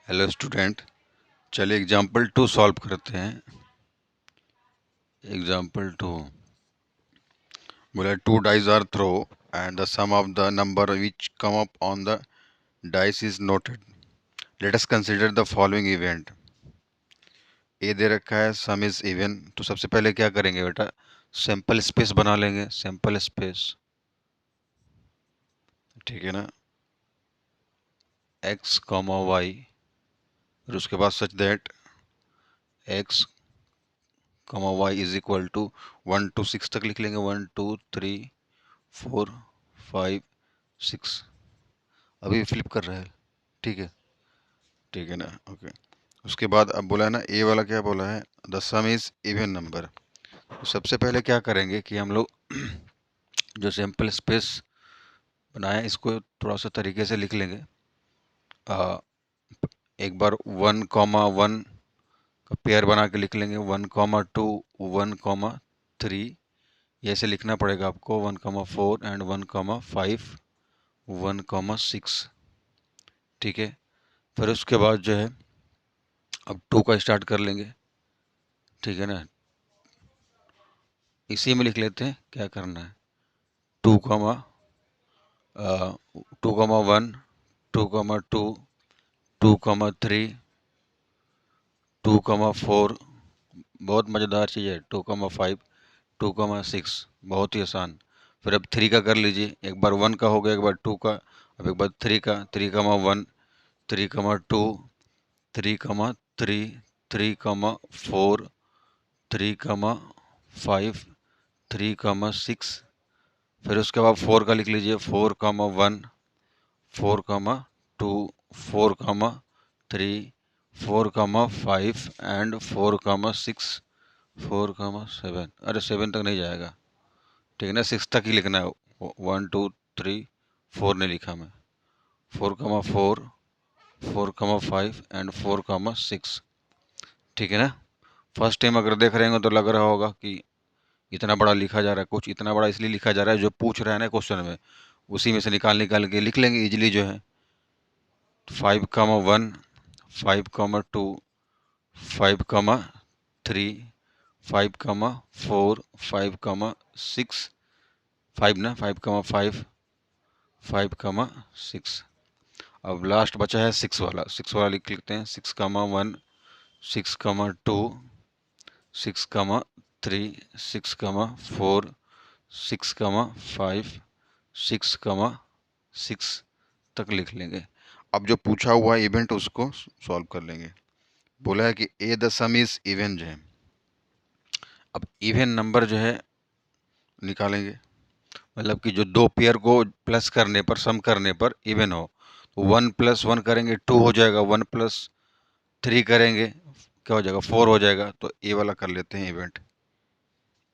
Hello student, चलिए example 2 solve करते हैं। एग्जाम्पल 2 बोला 2 dice are throw and the sum of the number which come up on the dice is noted. Let us consider the following event. ए दे रखा है, सम is even. तो सबसे पहले क्या करेंगे बेटा, सैंपल स्पेस बना लेंगे। सैंपल स्पेस, ठीक है ना, एक्स कॉमा वाई, और उसके बाद such that x comma y is equal to 1 to 6 तक लिख लेंगे। 1 2 3 4 5 6। अभी फ्लिप कर रहा है, ठीक है, ठीक है ना, ओके। उसके बाद अब बोला है ना, ए वाला क्या बोला है, the some is even number. तो सबसे पहले क्या करेंगे कि हम लोग जो सैंपल स्पेस बनाया इसको थोड़ा सा तरीके से लिख लेंगे। एक बार 1,1 का पेयर बना के लिख लेंगे। 1,2 1,3 ये ऐसे लिखना पड़ेगा आपको। 1,4 एंड 1,5 1,6, ठीक है। फिर उसके बाद जो है अब 2 का स्टार्ट कर लेंगे, ठीक है ना। इसी में लिख लेते हैं, क्या करना है, 2, 2,1 2,2 2,3 2,4, बहुत मज़ेदार चीज़ है। 2,5 2,6, बहुत ही आसान। फिर अब 3 का कर लीजिए। एक बार 1 का हो गया, एक बार 2 का, अब एक बार 3 का। 3,1 3,2 3,3 3,4 3,5 3,6। फिर उसके बाद 4 का लिख लीजिए। 4,1 4,2 4,3 4,5 एंड 4,6 4,7। अरे 7 तक नहीं जाएगा, ठीक है ना, 6 तक ही लिखना है। 1 2 3 4 नहीं लिखा मैं। 4,4 4,5 एंड 4,6, ठीक है ना। फर्स्ट टाइम अगर देख रहे हो तो लग रहा होगा कि इतना बड़ा लिखा जा रहा है। कुछ इतना बड़ा इसलिए लिखा जा रहा है, जो पूछ रहा है ना क्वेश्चन में, उसी में से निकाल निकाल के लिख लेंगे इजीली जो है। 5,1 5,2 5,3 5,4 5,6 5 ना, 5,5 5,6। अब लास्ट बचा है 6 वाला। 6 वाला लिख लेते हैं। 6,1 6,2 6,3 6,4 6,5 6,6 तक लिख लेंगे। अब जो पूछा हुआ इवेंट उसको सॉल्व कर लेंगे। बोला है कि ए द सम इज इवन जो है, अब इवन नंबर जो है निकालेंगे। मतलब कि जो दो पेयर को प्लस करने पर, सम करने पर इवन हो। तो 1 + 1 करेंगे 2 हो जाएगा। 1 + 3 करेंगे क्या हो जाएगा, 4 हो जाएगा। तो ए वाला कर लेते हैं इवेंट,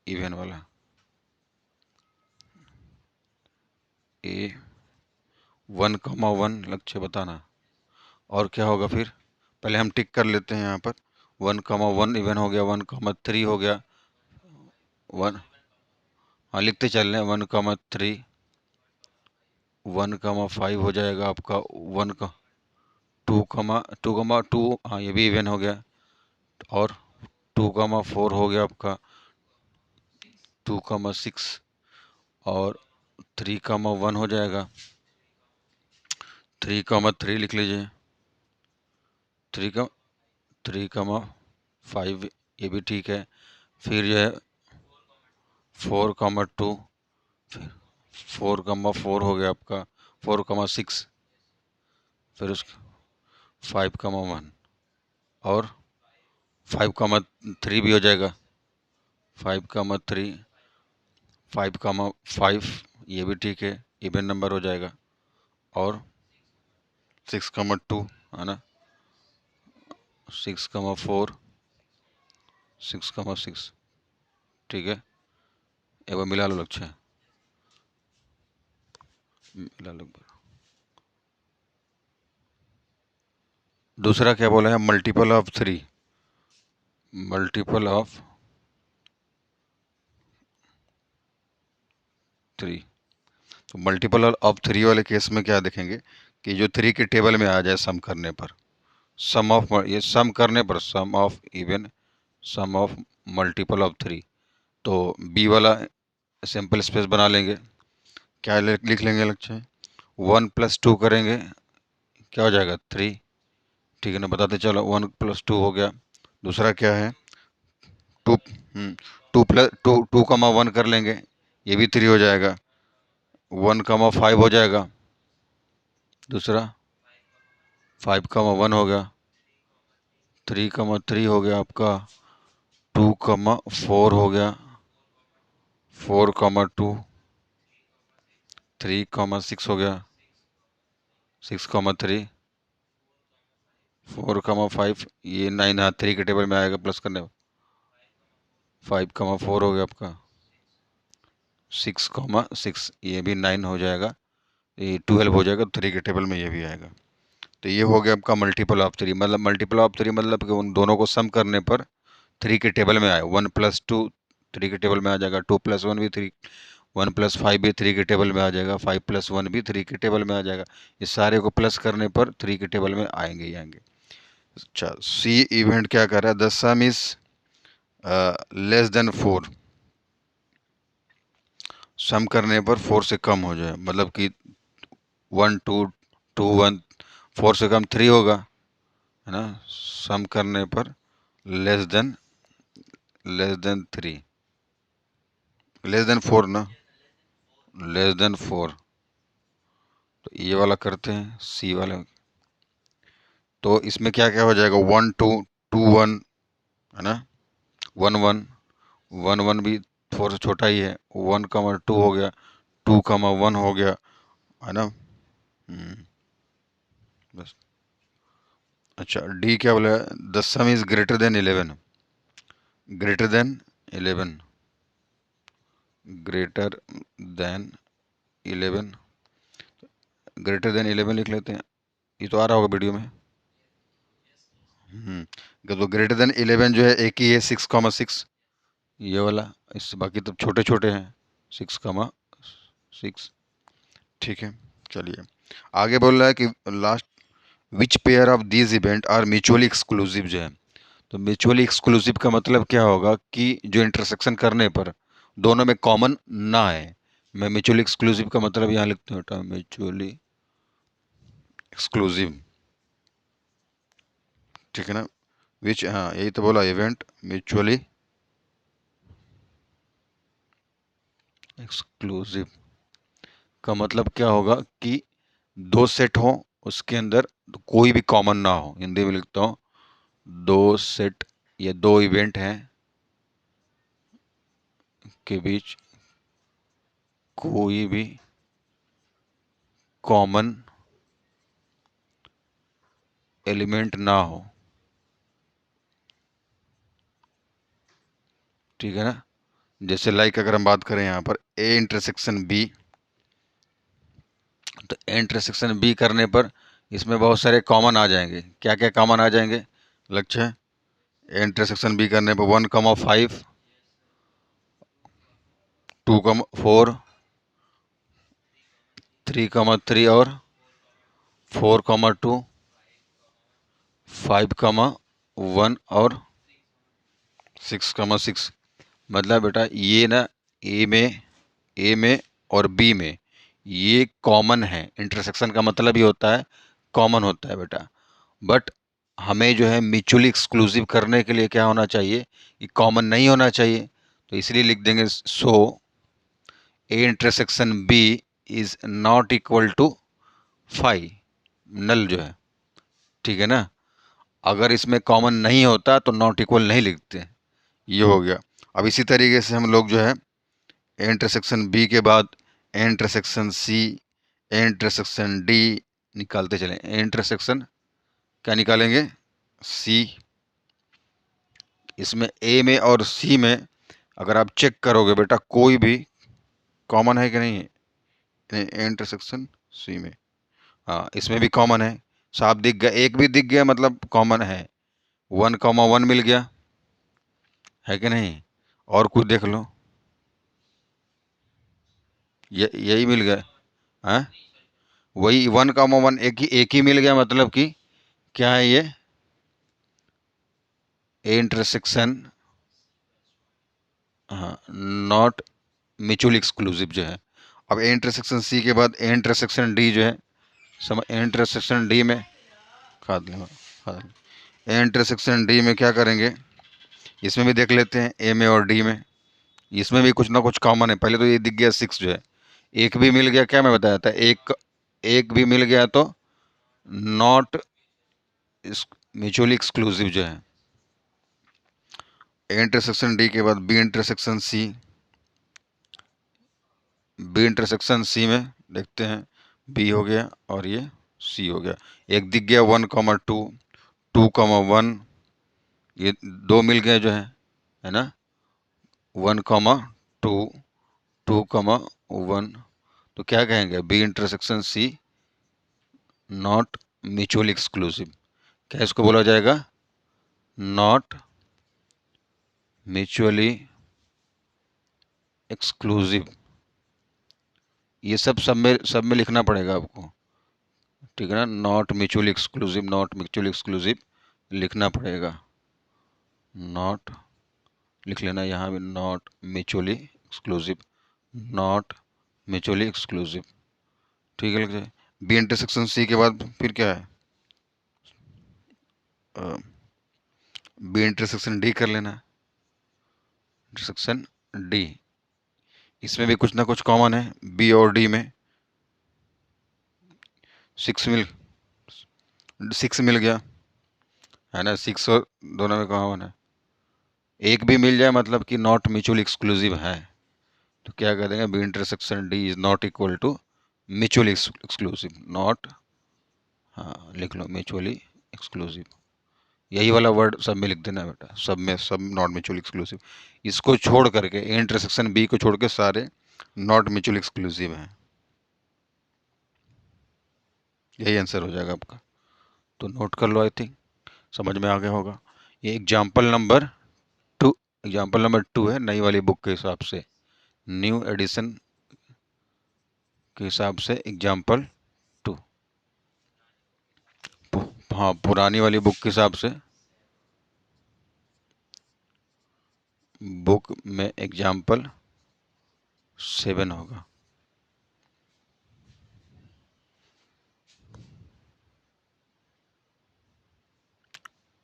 इवन वाला। ए 1,1 लक्ष्य बताना। और क्या होगा फिर, पहले हम टिक कर लेते हैं यहाँ पर। 1,1 इवन हो गया। 1,3 हो गया। 1, हाँ लिखते चल रहे हैं। 1,3 1,5 हो जाएगा आपका। 1 का 2,2 हाँ ये भी इवन हो गया। और 2,4 हो गया आपका। 2,6 और 3,1 हो जाएगा। 3,3 लिख लीजिए। 3,5 ये भी ठीक है। फिर जो है 4,2 4,4 हो गया आपका। 4,6 फिर उस 5,1 और 5,3 भी हो जाएगा। 5,3 5,5 ये भी ठीक है, इवन नंबर हो जाएगा। और 6,2 है ना, 6,4 6,6, ठीक है। एक बार मिला लो लक्ष्य, मिला लो। दूसरा क्या बोला है, मल्टीपल ऑफ 3, मल्टीपल ऑफ 3। तो मल्टीपल ऑफ 3 वाले केस में क्या देखेंगे कि जो 3 के टेबल में आ जाए सम करने पर। सम ऑफ, ये सम करने पर sum of even sum of multiple of 3। तो बी वाला सिंपल स्पेस बना लेंगे, क्या लिख लेंगे लक्ष्य, 1 + 2 करेंगे क्या हो जाएगा 3। ठीक है ना, बताते चलो, 1 + 2 हो गया। दूसरा क्या है, 2, 2 + 2 2, 1 कर लेंगे, ये भी 3 हो जाएगा। 1, 5 हो जाएगा। दूसरा 5, 1 हो गया। 3, 3 हो गया आपका। 2, 4 हो गया। 4, 2। 3, 6 हो गया। 6, 3। 4, 5, ये 9, हाँ 3 के टेबल में आएगा प्लस करने। 5, 4 हो गया आपका। 6, 6, ये भी 9 हो जाएगा। ये 12 हो जाएगा, 3 के टेबल में ये भी आएगा। तो ये हो गया आपका मल्टीपल ऑफ 3। मतलब मल्टीपल ऑफ 3 मतलब कि उन दोनों को सम करने पर 3 के टेबल में आए। 1 + 2 3 के टेबल में आ जाएगा। 2 + 1 भी 3। 1 + 5 भी 3 के टेबल में आ जाएगा। 5 + 1 भी 3 के टेबल में आ जाएगा। ये सारे को प्लस करने पर 3 के टेबल में आएंगे ही आएंगे। अच्छा, सी इवेंट क्या कर रहा है, the some is less than 4। सम करने पर 4 से कम हो जाए, मतलब कि 1, 2, 2, 1, 4 से कम 3 होगा, है ना। सम करने पर लेस देन 3, लेस देन 4 ना, लेस देन 4। तो ये वाला करते हैं, सी वाले। तो इसमें क्या क्या हो जाएगा, 1, 2, 2, 1, है ना। 1, 1, 1, 1 भी 4 से छोटा ही है। 1, 2 हो गया। 2, 1 हो गया, है ना। बस। अच्छा, डी क्या बोला है, the some is greater than 11। Greater than 11, greater than 11, greater than 11 लिख लेते हैं। ये तो आ रहा होगा वीडियो में। तो ग्रेटर देन 11 जो है एक ही है, 6, 6, ये वाला। इससे बाकी तो छोटे छोटे हैं, 6, 6। ठीक है, चलिए आगे बोल रहा है कि last, which pair of these event are mutually exclusive जो है। तो म्यूचुअली एक्सक्लूसिव का मतलब क्या होगा कि जो इंटरसेक्शन करने पर दोनों में कॉमन ना है। मैं म्यूचुअली एक्सक्लूसिव का मतलब यहाँ लिखता हूँ बेटा, म्यूचुअली एक्सक्लूसिव। ठीक है ना, विच, हाँ यही तो बोला, इवेंट म्यूचुअली एक्सक्लूसिव का मतलब क्या होगा कि दो सेट हो, उसके अंदर कोई भी कॉमन ना हो। हिंदी में लिखता हूँ, दो सेट या दो इवेंट हैं के बीच कोई भी कॉमन एलिमेंट ना हो। ठीक है ना, जैसे लाइक अगर हम बात करें यहाँ पर ए इंटरसेक्शन बी, तो ए इंटरसेक्शन बी करने पर इसमें बहुत सारे कॉमन आ जाएंगे। क्या क्या कॉमन आ जाएंगे लक्ष्य है, ए इंटरसेक्शन बी करने पर 1, 5, 2, 4, 3, 3 और 4, 2, 5, 1 और 6, 6। मतलब बेटा ये ना, ए में और बी में ये कॉमन है। इंटरसेक्शन का मतलब ही होता है कॉमन होता है बेटा। बट हमें जो है म्यूचुअली एक्सक्लूसिव करने के लिए क्या होना चाहिए, कि कॉमन नहीं होना चाहिए। तो इसलिए लिख देंगे, so A intersection B is not equal to 5, null जो है। ठीक है ना, अगर इसमें कॉमन नहीं होता तो नॉट इक्वल नहीं लिखते। ये हो गया। अब इसी तरीके से हम लोग जो है ए इंटरसेक्शन बी के बाद A intersection C, A intersection D निकालते चलें। ए इंटरसेक्शन क्या निकालेंगे, सी। इसमें ए में और सी में अगर आप चेक करोगे बेटा, कोई भी कॉमन है कि नहीं है, ए इंटरसेक्शन सी में। हाँ, इसमें भी कॉमन है, साफ दिख गया, एक भी दिख गया मतलब कॉमन है। 1, 1 मिल गया, है कि नहीं। और कुछ देख लो, ये यही मिल गया। हाँ, वही 1, 1 एक ही मिल गया, मतलब कि क्या है ये, ए इंटरसेक्शन, हाँ, नॉट म्यूचुअली एक्सक्लूसिव जो है। अब ए इंटरसेक्शन सी के बाद ए इंटरसेक्शन डी जो है, समझ, ए इंटरसेक्शन डी में खाद लेंगे, ए इंटरसेक्शन डी में क्या करेंगे, इसमें भी देख लेते हैं ए में और डी में। इसमें भी कुछ ना कुछ कॉमन है। पहले तो ये दिख गया 6 जो है, एक भी मिल गया, क्या मैं बताया था, एक एक भी मिल गया तो नॉट म्यूचुअली एक्सक्लूसिव जो है। ए इंटरसेक्शन डी के बाद B intersection C, B intersection C में देखते हैं, बी हो गया और ये सी हो गया। एक दिख गया 1,2, 2,1, ये दो मिल गए जो है ना, 1,2, 2,1। तो क्या कहेंगे, B intersection C not mutually exclusive. क्या इसको बोला जाएगा, नॉट म्यूचुअली एक्सक्लूसिव। ये सब में लिखना पड़ेगा आपको, ठीक है ना, not mutually exclusive, not mutually exclusive लिखना पड़ेगा। नॉट लिख लेना यहाँ भी, not mutually exclusive, not mutually exclusive, ठीक है। लिख जाए। बी इंटरसेक्शन सी के बाद फिर क्या है, बी इंटरसेक्शन डी कर लेना, इंटरसेक्शन डी। इसमें भी कुछ ना कुछ कॉमन है, बी और डी में 6 मिल गया है ना, 6 और दोनों में कॉमन है। एक भी मिल जाए मतलब कि नॉट म्यूचुअली एक्सक्लूसिव है, तो क्या कर देंगे, B intersection D is not equal to mutually exclusive, not, हाँ लिख लो, म्यूचुअली एक्सक्लूसिव। यही वाला वर्ड सब में लिख देना बेटा, सब में, सब नॉट म्यूचुअली एक्सक्लूसिव। इसको छोड़ करके, ए इंटरसेक्शन बी को छोड़ के सारे नॉट म्यूचुअली एक्सक्लूसिव हैं। यही आंसर हो जाएगा आपका, तो नोट कर लो, आई थिंक समझ में आ गया होगा। ये एग्जाम्पल नंबर 2 है, नई वाली बुक के हिसाब से, न्यू एडिशन के हिसाब से एग्जाम्पल 2। हाँ, पुरानी वाली बुक के हिसाब से बुक में एग्जाम्पल 7 होगा।